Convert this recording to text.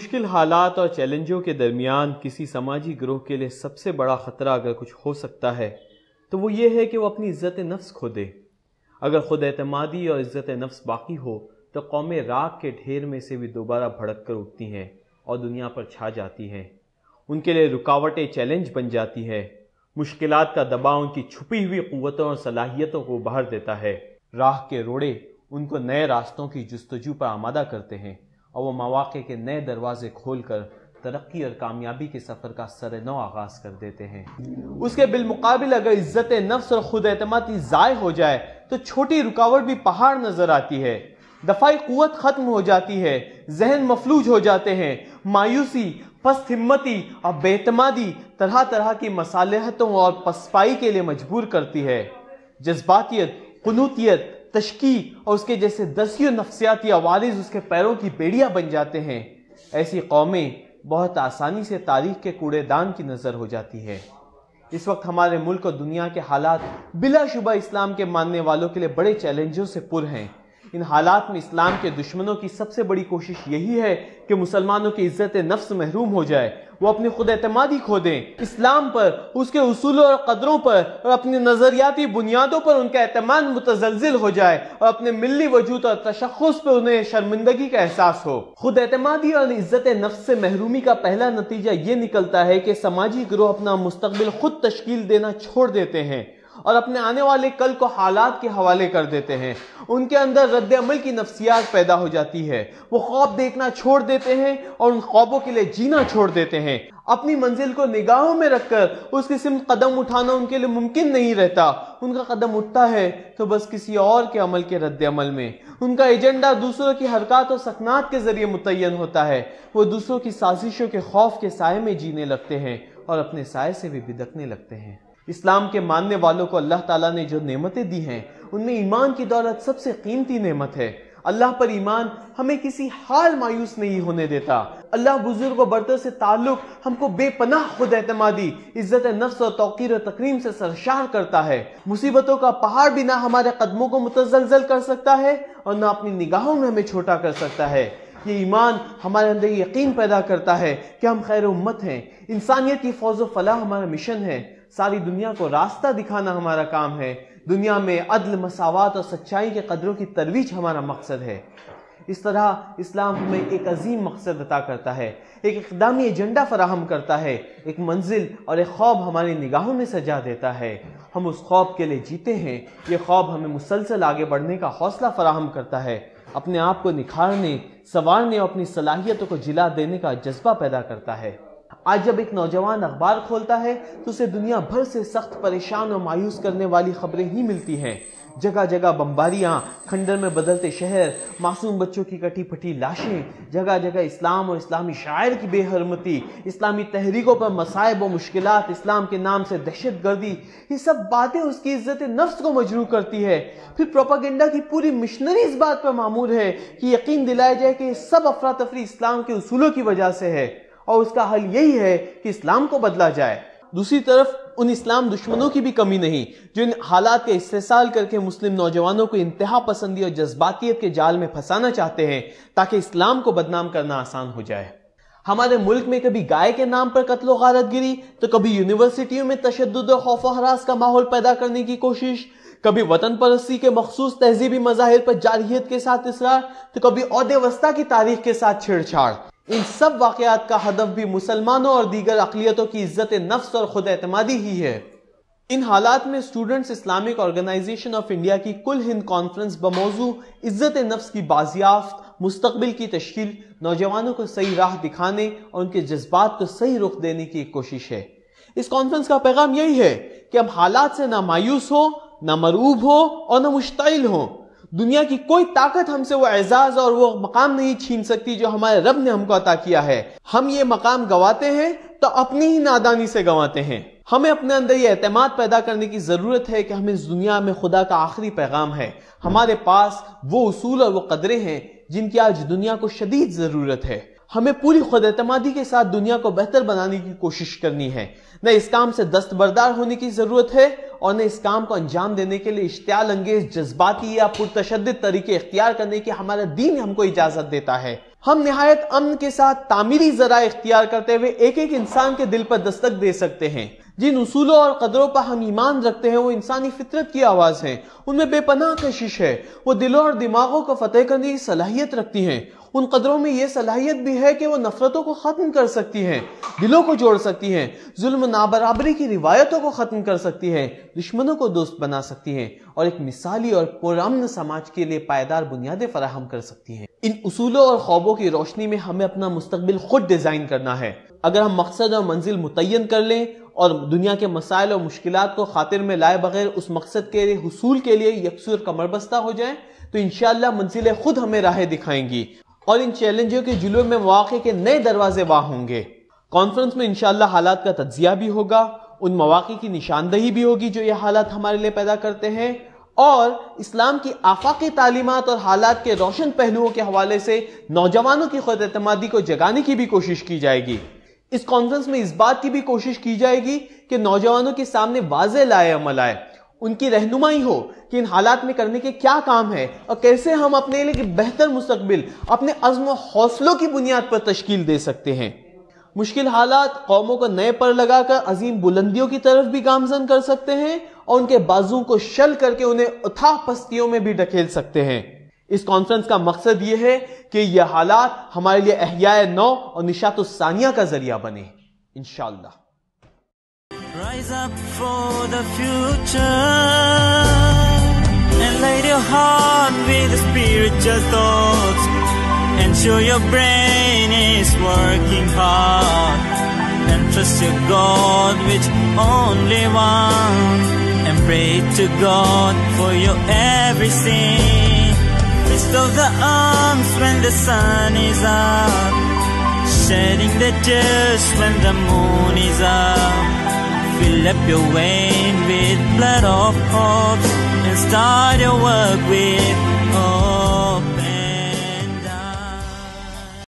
مشکل حالات اور چیلنجوں کے درمیان کسی سماجی گروہ کے لیے سب سے بڑا خطرہ اگر کچھ ہو سکتا ہے تو وہ یہ ہے کہ وہ اپنی عزت نفس کھو دے۔ اگر خود اعتمادی اور عزت نفس باقی ہو تو قومیں راکھ کے ڈھیر میں سے بھی دوبارہ بھڑک کر اٹھتی ہیں اور دنیا پر چھا جاتی ہیں۔ ان کے لیے رکاوٹیں چیلنج بن جاتی ہے۔ مشکلات کا دباؤ ان کی چھپی ہوئی قوتوں اور صلاحیتوں کو ابھار دیتا ہے۔ راہ کے روڑے ان کو نئے راستوں کی جستجو پر آمادہ کرتے ہیں اور وہ مواقع کے نئے دروازے کھول کر ترقی اور کامیابی کے سفر کا سر نو آغاز کر دیتے ہیں۔ اس کے بالمقابل اگر عزت نفس اور خود اعتمادی ضائع ہو جائے تو چھوٹی رکاوٹ بھی پہاڑ نظر آتی ہے۔ دفاعی قوت ختم ہو جاتی ہے، ذہن مفلوج ہو جاتے ہیں، مایوسی، پست ہمتی اور بے اعتمادی طرح طرح کی مصالحتوں اور پسپائی کے لیے مجبور کرتی ہے۔ جذباتیت، قنوطیت، تشکیق اور اس کے جیسے دسیوں نفسیاتی عوارض اس کے پیروں کی بیڑیاں بن جاتے ہیں۔ ایسی قومیں بہت آسانی سے تاریخ کے کوڑے دان کی نظر ہو جاتی ہے۔ اس وقت ہمارے ملک اور دنیا کے حالات بلا شبہ اسلام کے ماننے والوں کے لیے بڑے چیلنجوں سے پر ہیں۔ ان حالات میں اسلام کے دشمنوں کی سب سے بڑی کوشش یہی ہے کہ مسلمانوں کی عزت نفس محروم ہو جائے، وہ اپنی خود اعتمادی کھو دیں، اسلام پر، اس کے اصولوں اور قدروں پر اور اپنی نظریاتی بنیادوں پر ان کا اعتماد متزلزل ہو جائے اور اپنے ملی وجود اور تشخص پر انہیں شرمندگی کا احساس ہو۔ خود اعتمادی اور عزت نفس سے محرومی کا پہلا نتیجہ یہ نکلتا ہے کہ سماجی گروہ اپنا مستقبل خود تشکیل دینا چھوڑ دیتے ہیں اور اپنے آنے والے کل کو حالات کے حوالے کر دیتے ہیں۔ ان کے اندر رد عمل کی نفسیات پیدا ہو جاتی ہے، وہ خواب دیکھنا چھوڑ دیتے ہیں اور ان خوابوں کے لیے جینا چھوڑ دیتے ہیں۔ اپنی منزل کو نگاہوں میں رکھ کر اس کی سمت قدم اٹھانا ان کے لیے ممکن نہیں رہتا۔ ان کا قدم اٹھتا ہے تو بس کسی اور کے عمل کے رد عمل میں۔ ان کا ایجنڈا دوسروں کی حرکات اور سکنات کے ذریعے متعین ہوتا ہے۔ وہ دوسروں کی سازشوں کے خوف کے سائے میں جینے لگتے ہیں اور اپنے سائے سے بھی بدکنے لگتے ہیں۔ اسلام کے ماننے والوں کو اللہ تعالیٰ نے جو نعمتیں دی ہیں ان میں ایمان کی دولت سب سے قیمتی نعمت ہے۔ اللہ پر ایمان ہمیں کسی حال مایوس نہیں ہونے دیتا۔ اللہ بزرگ و برتر سے تعلق ہم کو بے پناہ خود اعتمادی، عزت نفس اور توقیر و تکریم سے سرشار کرتا ہے۔ مصیبتوں کا پہاڑ بھی نہ ہمارے قدموں کو متزلزل کر سکتا ہے اور نہ اپنی نگاہوں میں ہمیں چھوٹا کر سکتا ہے۔ یہ ایمان ہمارے اندر یقین پیدا کرتا ہے کہ ہم خیر امت ہیں، انسانیت کی فوز و فلاح ہمارا مشن ہے، ساری دنیا کو راستہ دکھانا ہمارا کام ہے، دنیا میں عدل، مساوات اور سچائی کے قدروں کی ترویج ہمارا مقصد ہے۔ اس طرح اسلام ہمیں ایک عظیم مقصد عطا کرتا ہے، ایک اقدامی ایجنڈا فراہم کرتا ہے، ایک منزل اور ایک خواب ہماری نگاہوں میں سجا دیتا ہے۔ ہم اس خواب کے لیے جیتے ہیں۔ یہ خواب ہمیں مسلسل آگے بڑھنے کا حوصلہ فراہم کرتا ہے، اپنے آپ کو نکھارنے، سنوارنے اور اپنی صلاحیتوں کو جلا دینے کا جذبہ پیدا کرتا ہے۔ آج جب ایک نوجوان اخبار کھولتا ہے تو اسے دنیا بھر سے سخت پریشان اور مایوس کرنے والی خبریں ہی ملتی ہیں۔ جگہ جگہ بمباریاں، کھنڈر میں بدلتے شہر، معصوم بچوں کی کٹی پھٹی لاشیں، جگہ جگہ اسلام اور اسلامی شاعر کی بے حرمتی، اسلامی تحریکوں پر مصائب و مشکلات، اسلام کے نام سے دہشت گردی، یہ سب باتیں اس کی عزت نفس کو مجروح کرتی ہے۔ پھر پروپیگنڈا کی پوری مشنری اس بات پر معمور ہے کہ یقین دلایا جائے کہ یہ سب افراتفری اسلام کے اصولوں کی وجہ سے ہے اور اس کا حل یہی ہے کہ اسلام کو بدلا جائے۔ دوسری طرف ان اسلام دشمنوں کی بھی کمی نہیں جو ان حالات کا استحصال کر کے مسلم نوجوانوں کو انتہا پسندی اور جذباتیت کے جال میں پھنسانا چاہتے ہیں تاکہ اسلام کو بدنام کرنا آسان ہو جائے۔ ہمارے ملک میں کبھی گائے کے نام پر قتل و غارت گری تو کبھی یونیورسٹیوں میں تشدد اور خوف و ہراس کا ماحول پیدا کرنے کی کوشش، کبھی وطن پرستی کے مخصوص تہذیبی مظاہر پر جارحیت کے ساتھ اصرار تو کبھی عہد وسطیٰ کی تاریخ کے ساتھ چھیڑ چھاڑ۔ ان سب واقعات کا ہدف بھی مسلمانوں اور دیگر اقلیتوں کی عزت نفس اور خود اعتمادی ہی ہے۔ ان حالات میں students Islamic organisation of India کی کل ہند کانفرنس بموضوع عزت نفس کی بازیافت مستقبل کی تشکیل نوجوانوں کو صحیح راہ دکھانے اور ان کے جذبات کو صحیح رخ دینے کی ایک کوشش ہے۔ اس کانفرنس کا پیغام یہی ہے کہ ہم حالات سے نہ مایوس ہوں، نہ مرعوب ہوں اور نہ مشتعل ہوں۔ دنیا کی کوئی طاقت ہم سے وہ اعزاز اور وہ مقام نہیں چھین سکتی جو ہمارے رب نے ہم کو عطا کیا ہے۔ ہم یہ مقام گواتے ہیں تو اپنی ہی نادانی سے گواتے ہیں۔ ہمیں اپنے اندر یہ اعتماد پیدا کرنے کی ضرورت ہے کہ ہمیں اس دنیا میں خدا کا آخری پیغام ہے۔ ہمارے پاس وہ اصول اور وہ قدریں ہیں جن کی آج دنیا کو شدید ضرورت ہے۔ ہمیں پوری خود اعتمادی کے ساتھ دنیا کو بہتر بنانے کی کوشش کرنی ہے۔ نہ اس کام سے دستبردار ہونے کی ضرورت ہے اور نہ اس کام کو انجام دینے کے لیے اشتعال انگیز جذباتی یا پرتشدد طریقے اختیار کرنے کی ہمارا دین ہم کو اجازت دیتا ہے۔ ہم نہایت امن کے ساتھ تعمیری ذرائع اختیار کرتے ہوئے ایک ایک انسان کے دل پر دستک دے سکتے ہیں۔ جن اصولوں اور قدروں پر ہم ایمان رکھتے ہیں وہ انسانی فطرت کی آواز ہیں، ان میں بے پناہ کشش ہے، وہ دلوں اور دماغوں کو فتح کرنے کی صلاحیت رکھتی ہیں۔ ان قدروں میں یہ صلاحیت بھی ہے کہ وہ نفرتوں کو ختم کر سکتی ہیں، دلوں کو جوڑ سکتی ہیں، ظلم و نابرابری کی روایتوں کو ختم کر سکتی ہیں، دشمنوں کو دوست بنا سکتی ہیں اور ایک مثالی اور پرامن سماج کے لیے پائیدار بنیادیں فراہم کر سکتی ہیں۔ ان اصولوں اور خوابوں کی روشنی میں ہمیں اپنا مستقبل خود ڈیزائن کرنا ہے۔ اگر ہم مقصد اور منزل متعین کر لیں اور دنیا کے مسائل اور مشکلات کو خاطر میں لائے بغیر اس مقصد کے حصول کے لیے یکسو اور کمر بستہ ہو جائیں تو انشاءاللہ منزلیں خود ہمیں راہیں دکھائیں گی اور ان چیلنجوں کے جلوے میں مواقع کے نئے دروازے واہ ہوں گے۔ کانفرنس میں انشاءاللہ حالات کا تجزیہ بھی ہوگا، ان مواقع کی نشاندہی بھی ہوگی جو یہ حالات ہمارے لیے پیدا کرتے ہیں، اور اسلام کی آفاقی تعلیمات اور حالات کے روشن پہلوؤں کے حوالے سے نوجوانوں کی خود اعتمادی کو جگانے کی بھی کوشش کی جائے گی۔ اس کانفرنس میں اس بات کی بھی کوشش کی جائے گی کہ نوجوانوں کے سامنے واضح لائے عمل آئے، ان کی رہنمائی ہو کہ ان حالات میں کرنے کے کیا کام ہے اور کیسے ہم اپنے لیے بہتر مستقبل اپنے عزم و حوصلوں کی بنیاد پر تشکیل دے سکتے ہیں۔ مشکل حالات قوموں کو نئے پر لگا کر عظیم بلندیوں کی طرف بھی گامزن کر سکتے ہیں اور ان کے بازو کو شل کر کے انہیں اتھاہ پستیوں میں بھی ڈھکیل سکتے ہیں۔ اس کانفرنس کا مقصد یہ ہے کہ یہ حالات ہمارے لیے احیاء نو اور نشاط الثانیہ کا ذریعہ بنے انشاءاللہ۔ Rise up for the future and light your heart with spiritual thoughts. Ensure your brain is working hard and trust your God which only one, and pray to God for your every sin. Lift up the arms when the sun is up, shedding the tears when the moon is up. Fill up your vein with blood of hope and start your work with